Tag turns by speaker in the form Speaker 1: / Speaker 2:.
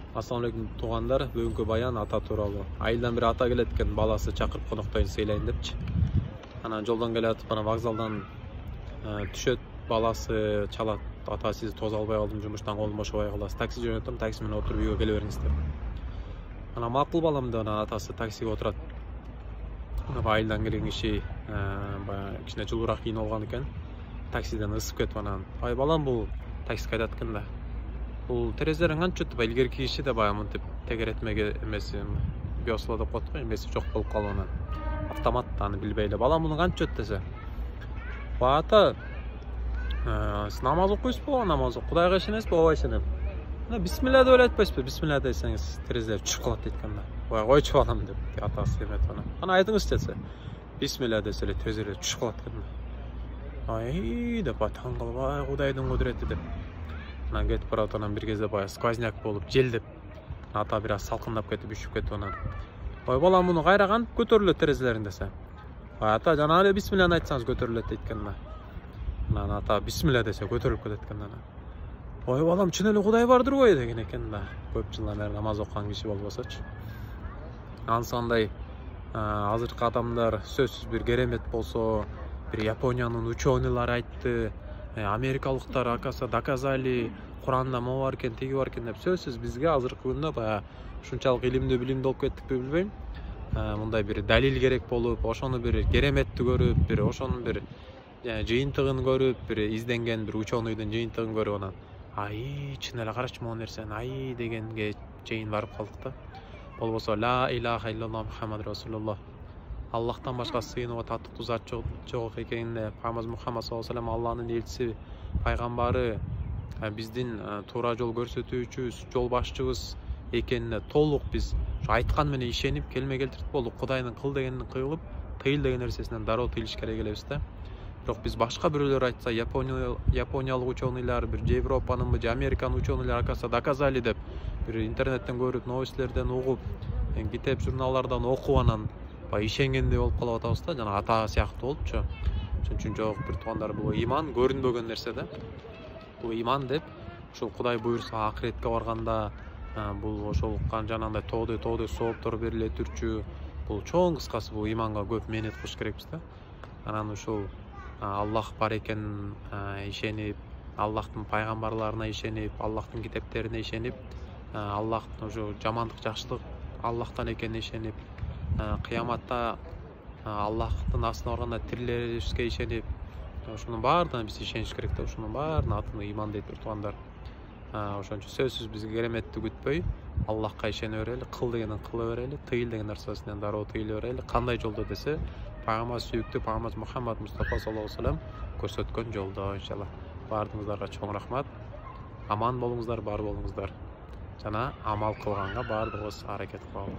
Speaker 1: Assalamu alaikum туғандар, бүгінгі баян ата туралы. Айылдан бір ата келет екен, баласы шақырып қонақтайын сыйлайын депчи. Ана жолдан келатып, ана вокзалдан түшөт, баласы чалат. Ата, сиз тоза албай калдым, жумуштан колум бошобой каласыз. Такси жөнөтөм, такси менен отуруп үйгө келе бериңиз деп. Ана макул балам деп ана атасы таксиге отурат. Айылдан келген киши баягы кичине жылуураак кийинип алган экен. Таксиден ысып кетип анан, "Ай балам, бул такси кайдат экен да. Бул терезелерин канча өтүп, илгерки киши да баягы мынтип тегеретмеге эмеси весло деп коет го, эмеси жок болуп калып анан автомат аны билбей эле, балам муну канча өт десе. Ата, сиз намаз окуйсузбу? Намаз окуп, Кудайга ишенесизби? Ооба ишенем. Бисмилля деп эле айтпайсызбы? Бисмилля десеңиз терезелер түшүп калат дейт экен да. Ой, койчу балам деп атасы эметип анан. Ана айтыңызчы десе. Бисмилля десе эле терезелер түшүп калат экен да. Ай деп таң калып, ай Кудайдын кудурети деп. Анан кетип барат, анан бир кезде баягы сквозняк болуп, желдеп. Ата бир аз салкындап кетип, үшүп кетип анан. Ой балам, муну кайра кантип көтөрүлөт терезелерин десе. Ата, жана эле бисмилланы айтсаңыз көтөрүлөт дейт экен да. Анан ата бисмилля десе көтөрүлүп кетет экен анан. Ой балам, чын эле Кудай бардыр го деген экен да. Көп жылдан бери намаз окуган киши болбосочу. Ансандай азыркы адамдар сөзсүз бир керемет болсо, бир Япониянын ученыйлары айтты, америкалыктар акаса доказали, Куранда могу бар экен, тиги бар экен деп сөзсүз бизге азыркы күндө баягы ушунчалык илимдүү билимдүү болуп кеттикпи билбейм. Мындай бир далил керек болуп, ошону бир кереметти көрүп, бир ошонун бир жыйынтыгын көрүп, бир изденген бир ученойдун жыйынтыгын көрүп анан ай чын эле карачы могу нерсени ай дегенге чейин барып калдык да. Болбосо ла илаха иллаллах Мухаммад расулуллах. Аллахтан башка сыйынууга татыктуу зат жок экенине, Пайгамбар Мухаммад саллаллаху алейхи Алланын элчиси, пайгамбары, биздин туура жол көрсөтүүчүбүз, жол башчыбыз экенине толук биз айткан менен ишенип, келме келтирip болуп, Кудайдын кыл дегенин кылып, тыйыл деген нерсесинен дароо тыйылыш керек элебиз да. Бирок биз башка бирөөлөр айтса, Япониялык ученыйлар, бир Европанын, же Американын ученыйлары акаса доказали деп, бир интернеттен көрүп, новостьлерден угуп, китеп журналдардан окуп анан ишенгендей болуп калып атабыз да, жана ата сыяктуу болупчу. Ошон үчүн жок бир туугандар, бул иман көрүнбөгөн нерсе да. Бул иман деп, ошол Кудай буйрса акыретке барганда, бул ошол жанагындай тоодой сооптор бериле турчу. Бул чоң кыскасы бул иманга көп мээнет кылыш керекпиз да. Анан ушул Аллах бар экенин ишенип, Аллахтын пайгамбарларына ишенип, Аллахтын китептерине ишенип, Аллахтын ошо жамандык жакшылык Аллахтан экенине ишенип, кыяматта Аллахтын астына барганда тирилишке ишенип, ошонун баарына биз ишениш керек да. Ошонун баарына атына иман дейт туугандар. Ошон үчүн сөзсүз бизге кереметти күтпөй, Аллахка ишене берели, кыл дегенин кыла берели, тыйыл деген нерсесинен дароо тыйыла берели. Кандай жолдо десе, Пайгамбар сүйүктүү Пайгамбар Мухаммад Мустафа саллаллаху алейхи вассалам көрсөткөн жолдо иншалла. Баардыгыңыздарга чоң рахмат. Аман болуңуздар, бар болуңуздар. Жана амал кылганга баардыгыбыз аракет кылалы.